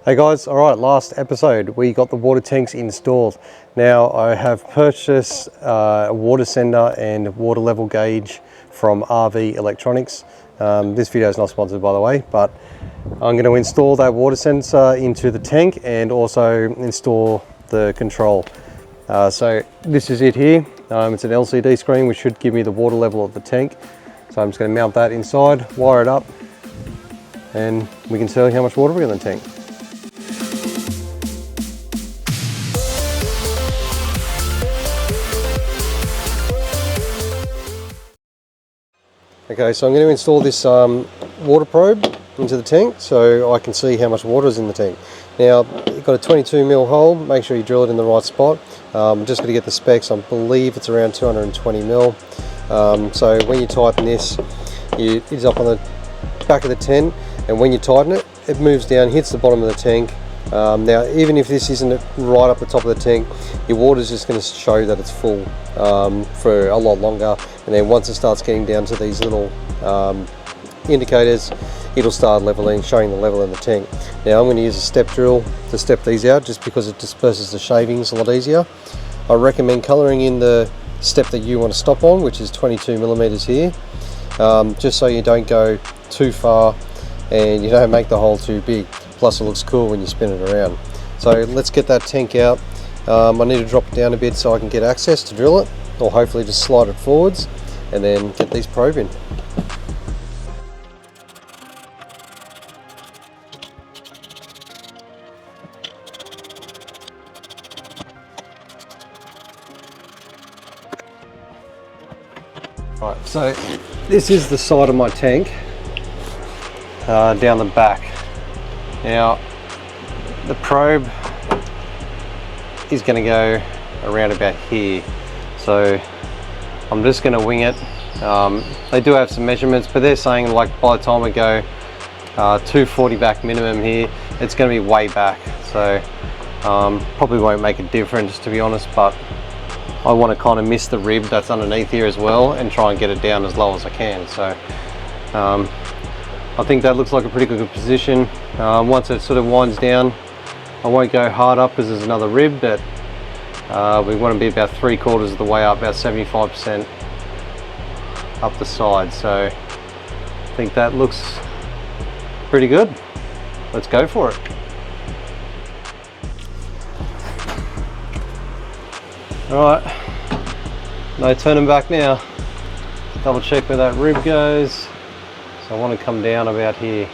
Hey guys, all right, last episode we got the water tanks installed. Now I have purchased a water sender and water level gauge from RV Electronics. This video is not sponsored, by the way, but I'm going to install that water sensor into the tank and also install the control. So this is it here. It's an LCD screen which should give me the water level of the tank. So I'm just going to mount that inside, wire it up, and we can see how much water we got in the tank. Okay, so I'm going to install this water probe into the tank so I can see how much water is in the tank. Now, you've got a 22mm hole, make sure you drill it in the right spot. I'm just going to get the specs, I believe it's around 220mm. So when you tighten this, it's up on the back of the tent, and when you tighten it, it moves down, hits the bottom of the tank. Now, even if this isn't right up the top of the tank, your water is just going to show that it's full for a lot longer, and then once it starts getting down to these little indicators, it'll start leveling, showing the level in the tank. Now I'm going to use a step drill to step these out just because it disperses the shavings a lot easier. I recommend colouring in the step that you want to stop on, which is 22mm here, just so you don't go too far and you don't make the hole too big. Plus it looks cool when you spin it around. So let's get that tank out. I need to drop it down a bit so I can get access to drill it, or hopefully just slide it forwards and then get these probe in. Right, so this is the side of my tank down the back. Now the probe is going to go around about here, so I'm just going to wing it. They do have some measurements, but they're saying like by the time we go 240 back minimum here, it's going to be way back, so probably won't make a difference, to be honest, but I want to kind of miss the rib that's underneath here as well and try and get it down as low as I can. So I think that looks like a pretty good position. Once it sort of winds down, I won't go hard up because there's another rib, but we want to be about 3/4 of the way up, about 75% up the side. So I think that looks pretty good. Let's go for it. Alright, no turning back now. Double check where that rib goes. So I want to come down about here.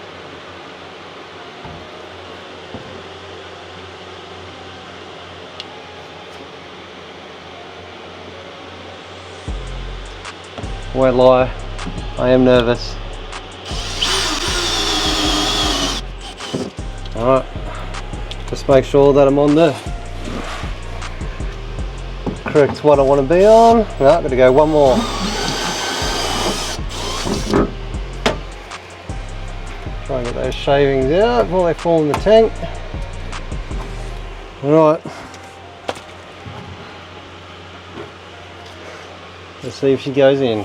Won't lie, I am nervous. Alright, just make sure that I'm on the correct what I want to be on. No, I'm going to go one more. Try and get those shavings out before they fall in the tank. Alright. Let's see if she goes in.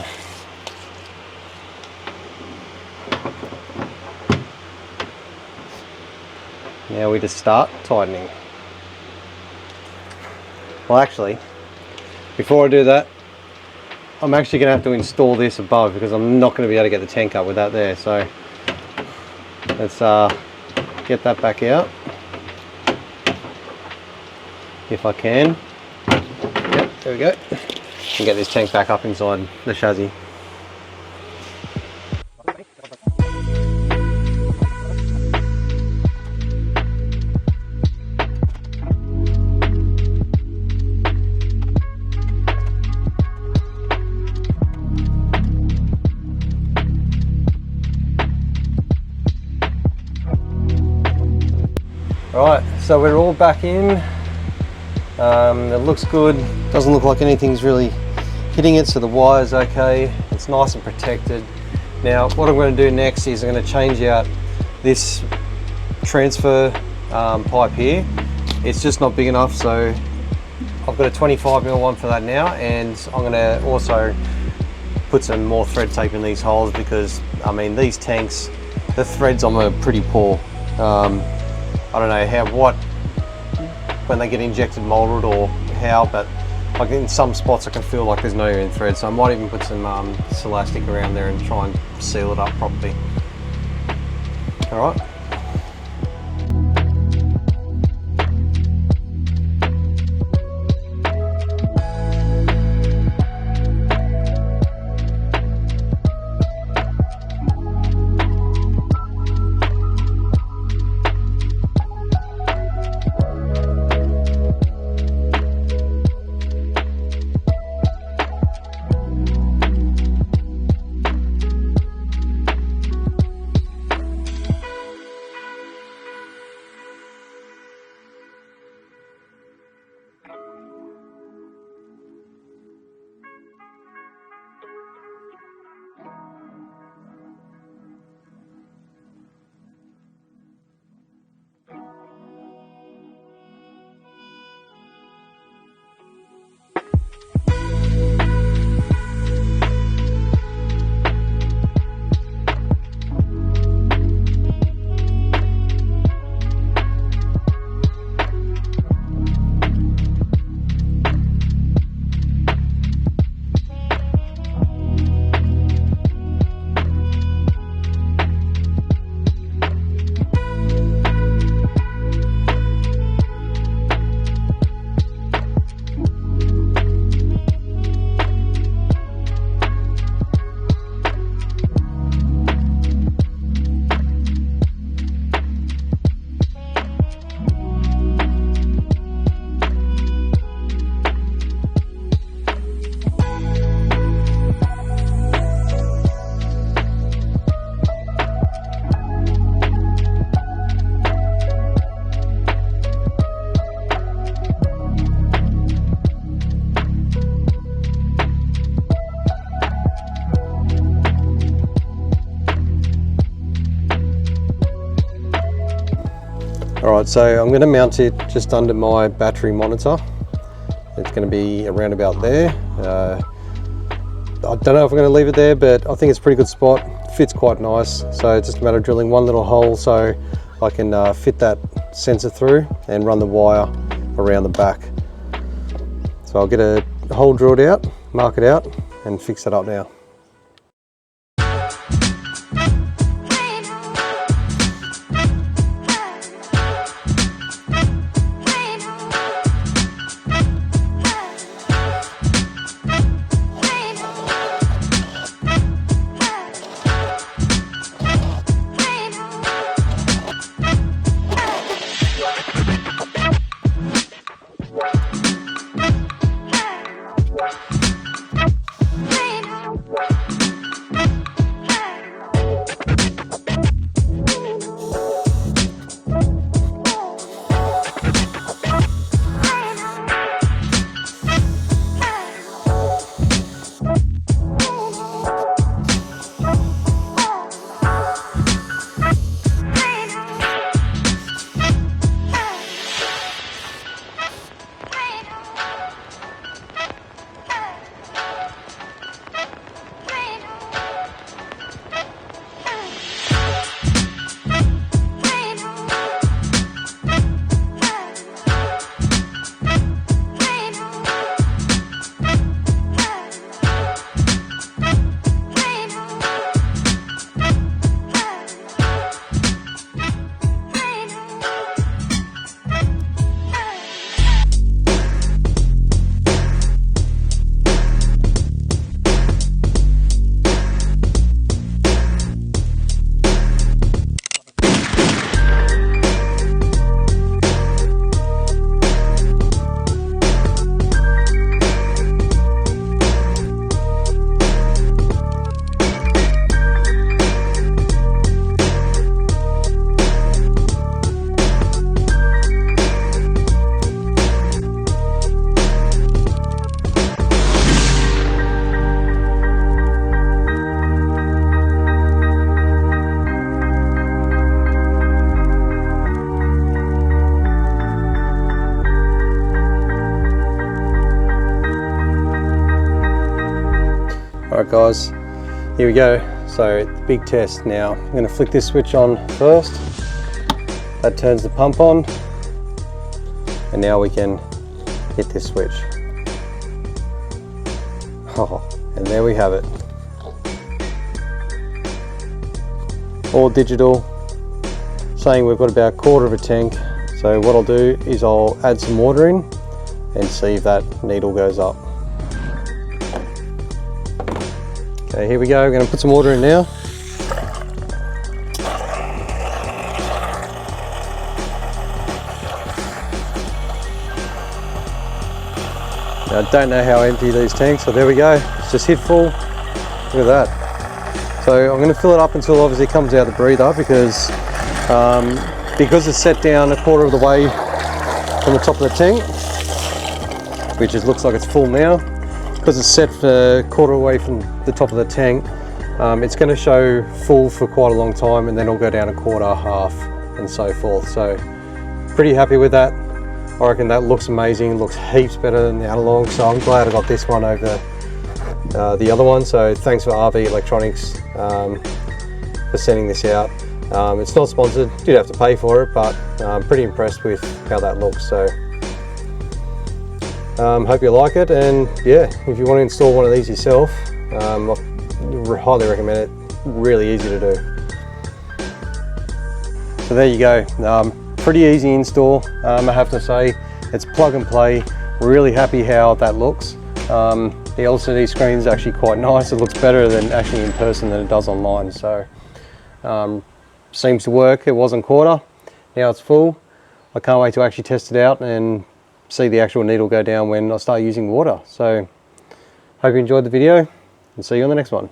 Now we just start tightening. Well, actually, before I do that, I'm actually going to have to install this above because I'm not going to be able to get the tank up with that there. So let's get that back out if I can. Yep, there we go. And get this tank back up inside the chassis. Right, so we're all back in. It looks good. Doesn't look like anything's really hitting it, so the wire's okay. It's nice and protected. Now, what I'm going to do next is I'm going to change out this transfer pipe here. It's just not big enough, so I've got a 25mm one for that now, and I'm going to also put some more thread tape in these holes because, I mean, these tanks, the threads on them are pretty poor. I don't know when they get injected molded or how, but like in some spots I can feel like there's no end thread, so I might even put some Celastic around there and try and seal it up properly. All right. Alright, so I'm going to mount it just under my battery monitor. It's going to be around about there. I don't know if I'm going to leave it there, but I think it's a pretty good spot. It fits quite nice, so it's just a matter of drilling one little hole so I can fit that sensor through and run the wire around the back. So I'll get a hole drilled out, mark it out, and fix that up now. Alright guys, here we go. So the big test now. I'm going to flick this switch on first That turns the pump on, and now we can hit this switch. Oh, and there we have it. All digital, saying we've got about a quarter of a tank. So what I'll do is I'll add some water in and see if that needle goes up. Okay, here we go. We're going to put some water in now. Now, I don't know how empty these tanks, so there we go. It's just hit full. Look at that. So I'm going to fill it up until obviously it comes out the breather, because it's set down a quarter of the way from the top of the tank, which just looks like it's full now. Because it's set for a quarter away from the top of the tank, it's going to show full for quite a long time, and then it'll go down a quarter, half, and so forth. So pretty happy with that. I reckon that looks amazing. It looks heaps better than the analog, so I'm glad I got this one over the other one. So thanks for RV Electronics for sending this out. It's not sponsored, did have to pay for it, but I'm pretty impressed with how that looks. So hope you like it, and yeah, if you want to install one of these yourself, I highly recommend it. Really easy to do. So there you go. Pretty easy install, I have to say. It's plug and play. Really happy how that looks. The LCD screen is actually quite nice. It looks better than actually in person than it does online. So seems to work. It wasn't quarter, now it's full. I can't wait to actually test it out and see the actual needle go down when I start using water. So hope you enjoyed the video, and see you on the next one.